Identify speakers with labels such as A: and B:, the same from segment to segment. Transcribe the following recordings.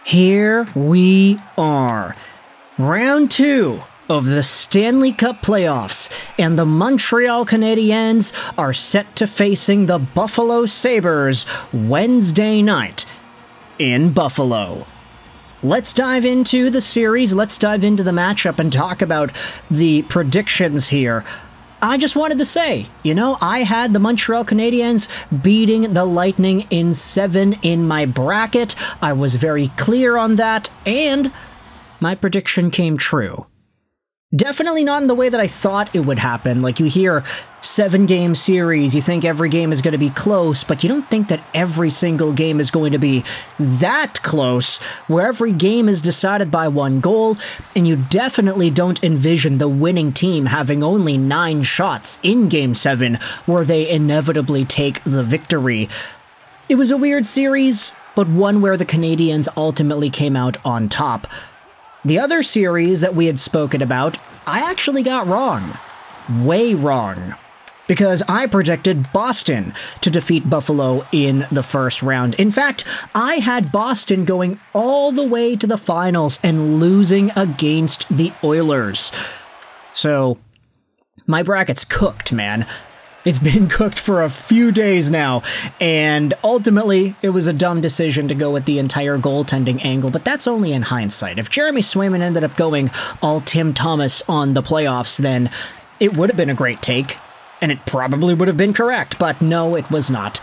A: Here we are. Round 2 of the Stanley Cup Playoffs, and the Montreal Canadiens are set to facing the Buffalo Sabres Wednesday night in Buffalo. Let's dive into the series, let's dive into the matchup and talk about the predictions here. I just wanted to say, I had the Montreal Canadiens beating the Lightning in 7 in my bracket. I was very clear on that, and my prediction came true. Definitely not in the way that I thought it would happen. Like, you hear 7-game series, you think every game is going to be close, but you don't think that every single game is going to be that close, where every game is decided by 1 goal, and you definitely don't envision the winning team having only 9 shots in Game 7, where they inevitably take the victory. It was a weird series, but one where the Canadiens ultimately came out on top. The other series that we had spoken about, I actually got wrong. Way wrong. Because I projected Boston to defeat Buffalo in the first round. In fact, I had Boston going all the way to the finals and losing against the Oilers. So, my bracket's cooked, man. It's been cooked for a few days now, and ultimately, it was a dumb decision to go with the entire goaltending angle, but that's only in hindsight. If Jeremy Swayman ended up going all Tim Thomas on the playoffs, then it would have been a great take, and it probably would have been correct, but no, it was not.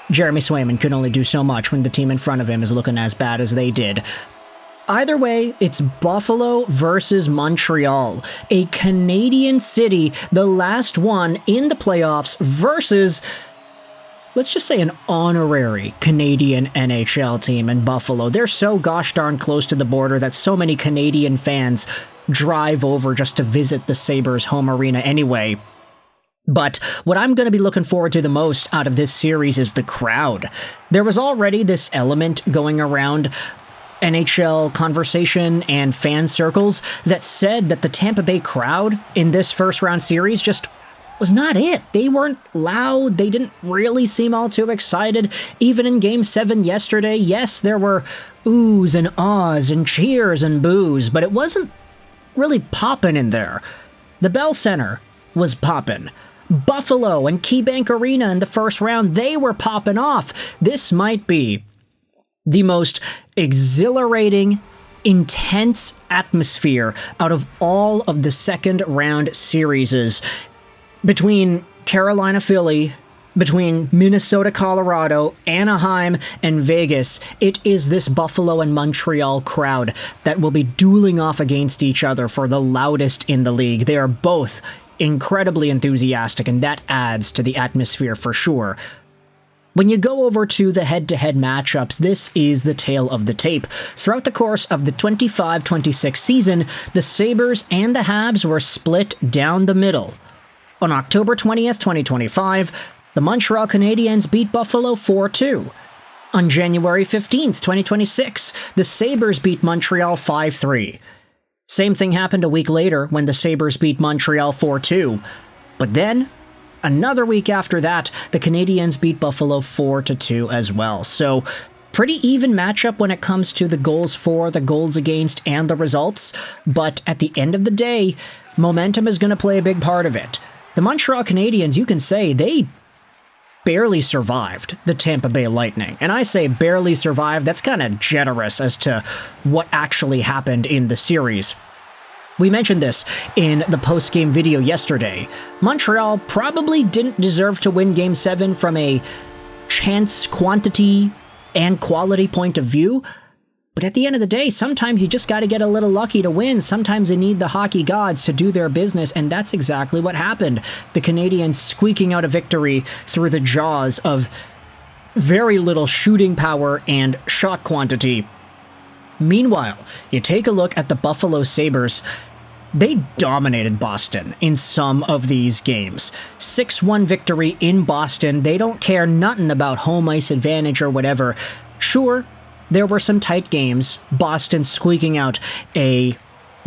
A: Jeremy Swayman could only do so much when the team in front of him is looking as bad as they did. Either way, it's Buffalo versus Montreal, a Canadian city, the last one in the playoffs, versus, let's just say, an honorary Canadian NHL team in Buffalo. They're so gosh darn close to the border that so many Canadian fans drive over just to visit the Sabres' home arena anyway. But what I'm going to be looking forward to the most out of this series is the crowd. There was already this element going around NHL conversation and fan circles that said that the Tampa Bay crowd in this first round series just was not it. They weren't loud. They didn't really seem all too excited. Even in Game 7 yesterday, yes, there were oohs and ahs and cheers and boos, but it wasn't really poppin' in there. The Bell Center was poppin'. Buffalo and KeyBank Arena in the first round, they were popping off. This might be the most exhilarating, intense atmosphere out of all of the second round series. Between Carolina, Philly, between Minnesota, Colorado, Anaheim, and Vegas, it is this Buffalo and Montreal crowd that will be dueling off against each other for the loudest in the league. They are both incredibly enthusiastic, and that adds to the atmosphere for sure. When you go over to the head-to-head matchups, this is the tale of the tape. Throughout the course of the 25-26 season, the Sabres and the Habs were split down the middle. On October 20th, 2025, the Montreal Canadiens beat Buffalo 4-2. On January 15th, 2026, the Sabres beat Montreal 5-3. Same thing happened a week later when the Sabres beat Montreal 4-2. But then, another week after that, the Canadiens beat Buffalo 4-2 as well. So, pretty even matchup when it comes to the goals for, the goals against, and the results. But at the end of the day, momentum is going to play a big part of it. The Montreal Canadiens, you can say, they barely survived the Tampa Bay Lightning. And I say barely survived, that's kind of generous as to what actually happened in the series. We mentioned this in the post-game video yesterday. Montreal probably didn't deserve to win Game 7 from a chance, quantity, and quality point of view. But at the end of the day, sometimes you just got to get a little lucky to win. Sometimes you need the hockey gods to do their business, and that's exactly what happened. The Canadiens squeaking out a victory through the jaws of very little shooting power and shot quantity. Meanwhile, you take a look at the Buffalo Sabres. They dominated Boston in some of these games. 6-1 victory in Boston. They don't care nothing about home ice advantage or whatever. Sure, there were some tight games, Boston squeaking out a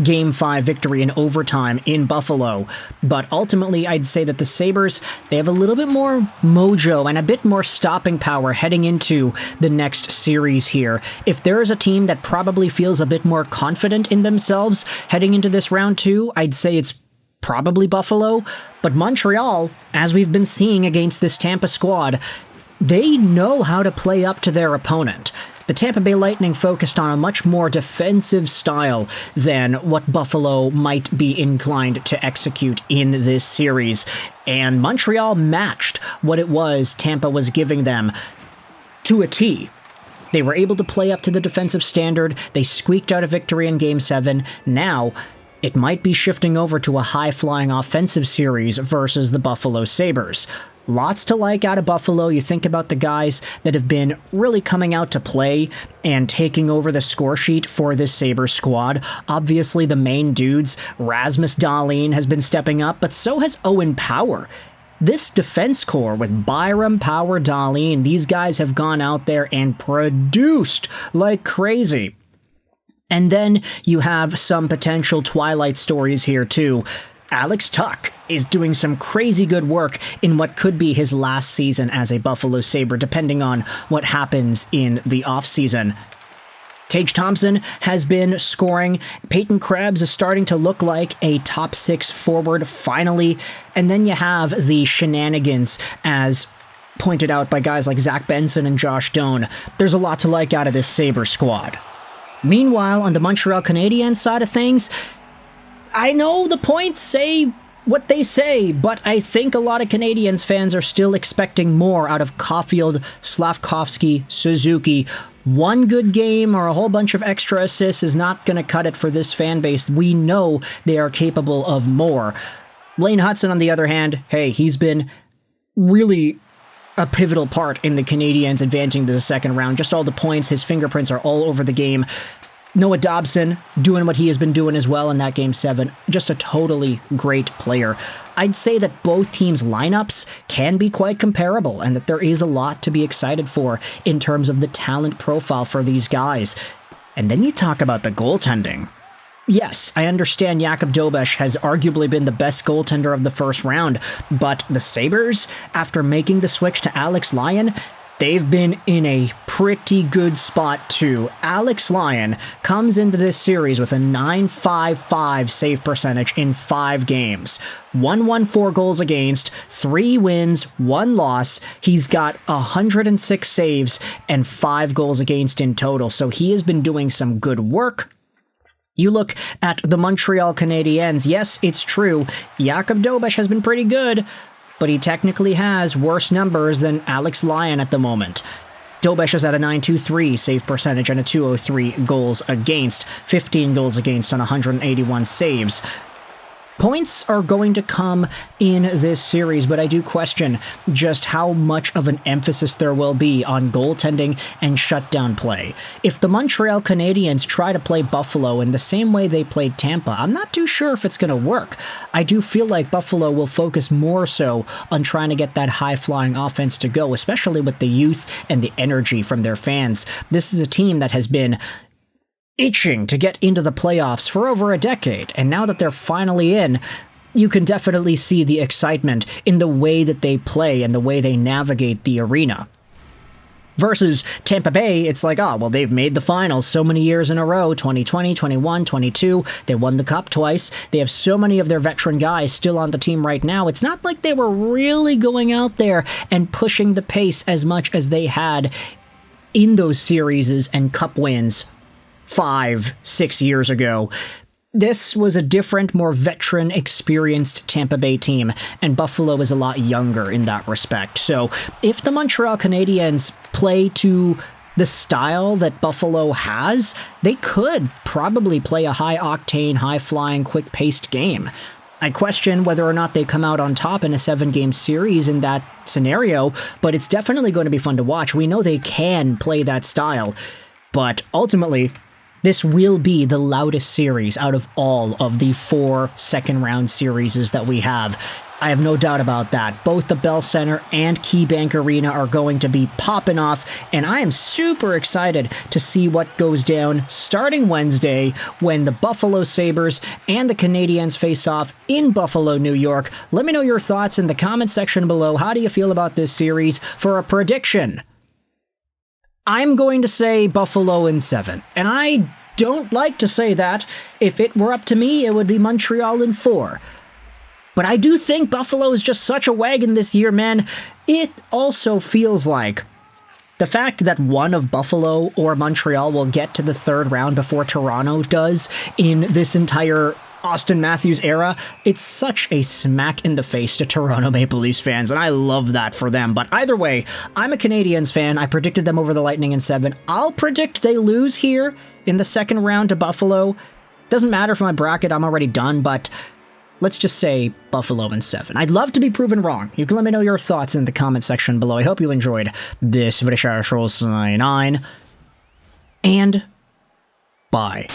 A: Game 5 victory in overtime in Buffalo. But ultimately, I'd say that the Sabres, they have a little bit more mojo and a bit more stopping power heading into the next series here. If there is a team that probably feels a bit more confident in themselves heading into this round 2, I'd say it's probably Buffalo. But Montreal, as we've been seeing against this Tampa squad, they know how to play up to their opponent. The Tampa Bay Lightning focused on a much more defensive style than what Buffalo might be inclined to execute in this series, and Montreal matched what it was Tampa was giving them to a T. They were able to play up to the defensive standard. They squeaked out a victory in Game 7. Now, it might be shifting over to a high-flying offensive series versus the Buffalo Sabres. Lots to like out of Buffalo. You think about the guys that have been really coming out to play and taking over the score sheet for this Sabres squad. Obviously, the main dudes, Rasmus Dahlin has been stepping up, but so has Owen Power. This defense core with Byram, Power, Dahlin, these guys have gone out there and produced like crazy. And then you have some potential Twilight stories here too. Alex Tuch is doing some crazy good work in what could be his last season as a Buffalo Sabre, depending on what happens in the offseason. Tage Thompson has been scoring. Peyton Krebs is starting to look like a top 6 forward finally. And then you have the shenanigans, as pointed out by guys like Zach Benson and Josh Doan. There's a lot to like out of this Sabre squad. Meanwhile, on the Montreal Canadiens side of things, I know the points say what they say, but I think a lot of Canadiens fans are still expecting more out of Caulfield, Slavkovsky, Suzuki. One good game or a whole bunch of extra assists is not going to cut it for this fan base. We know they are capable of more. Blaine Hudson, on the other hand, hey, he's been really a pivotal part in the Canadiens advancing to the second round. Just all the points, his fingerprints are all over the game. Noah Dobson doing what he has been doing as well in that Game 7. Just a totally great player. I'd say that both teams' lineups can be quite comparable and that there is a lot to be excited for in terms of the talent profile for these guys. And then you talk about the goaltending. Yes, I understand Jakub Dobeš has arguably been the best goaltender of the first round, but the Sabres, after making the switch to Alex Lyon, they've been in a pretty good spot too. Alex Lyon comes into this series with a .955 save percentage in 5 games. 114 goals against, 3 wins, 1 loss. He's got 106 saves and 5 goals against in total, so he has been doing some good work. You look at the Montreal Canadiens, yes, it's true, Jakub Dobeš has been pretty good, but he technically has worse numbers than Alex Lyon at the moment. Dobeš is at a .923 save percentage and a .203 goals against, 15 goals against on 181 saves. Points are going to come in this series, but I do question just how much of an emphasis there will be on goaltending and shutdown play. If the Montreal Canadiens try to play Buffalo in the same way they played Tampa, I'm not too sure if it's going to work. I do feel like Buffalo will focus more so on trying to get that high-flying offense to go, especially with the youth and the energy from their fans. This is a team that has been itching to get into the playoffs for over a decade, and now that they're finally in, you can definitely see the excitement in the way that they play and the way they navigate the arena. Versus Tampa Bay, it's like, oh, well, they've made the finals so many years in a row, 2020, 21, 22, they won the cup twice, they have so many of their veteran guys still on the team right now. It's not like they were really going out there and pushing the pace as much as they had in those series and cup wins 5-6 years ago. This was a different, more veteran, experienced Tampa Bay team, and Buffalo is a lot younger in that respect. So if the Montreal Canadiens play to the style that Buffalo has, they could probably play a high-octane, high-flying, quick-paced game. I question whether or not they come out on top in a 7-game series in that scenario, but it's definitely going to be fun to watch. We know they can play that style, but ultimately, this will be the loudest series out of all of the 4 second-round series that we have. I have no doubt about that. Both the Bell Center and KeyBank Arena are going to be popping off, and I am super excited to see what goes down starting Wednesday when the Buffalo Sabres and the Canadiens face off in Buffalo, New York. Let me know your thoughts in the comment section below. How do you feel about this series? For a prediction, I'm going to say Buffalo in 7, and I don't like to say that. If it were up to me, it would be Montreal in 4. But I do think Buffalo is just such a wagon this year, man. It also feels like the fact that one of Buffalo or Montreal will get to the third round before Toronto does in this entire Austin Matthews era, it's such a smack in the face to Toronto Maple Leafs fans, and I love that for them. But either way, I'm a Canadiens fan. I predicted them over the Lightning in 7. I'll predict they lose here in the second round to Buffalo. Doesn't matter for my bracket, I'm already done, but let's just say Buffalo in 7. I'd love to be proven wrong. You can let me know your thoughts in the comment section below. I hope you enjoyed this video. 9 and bye.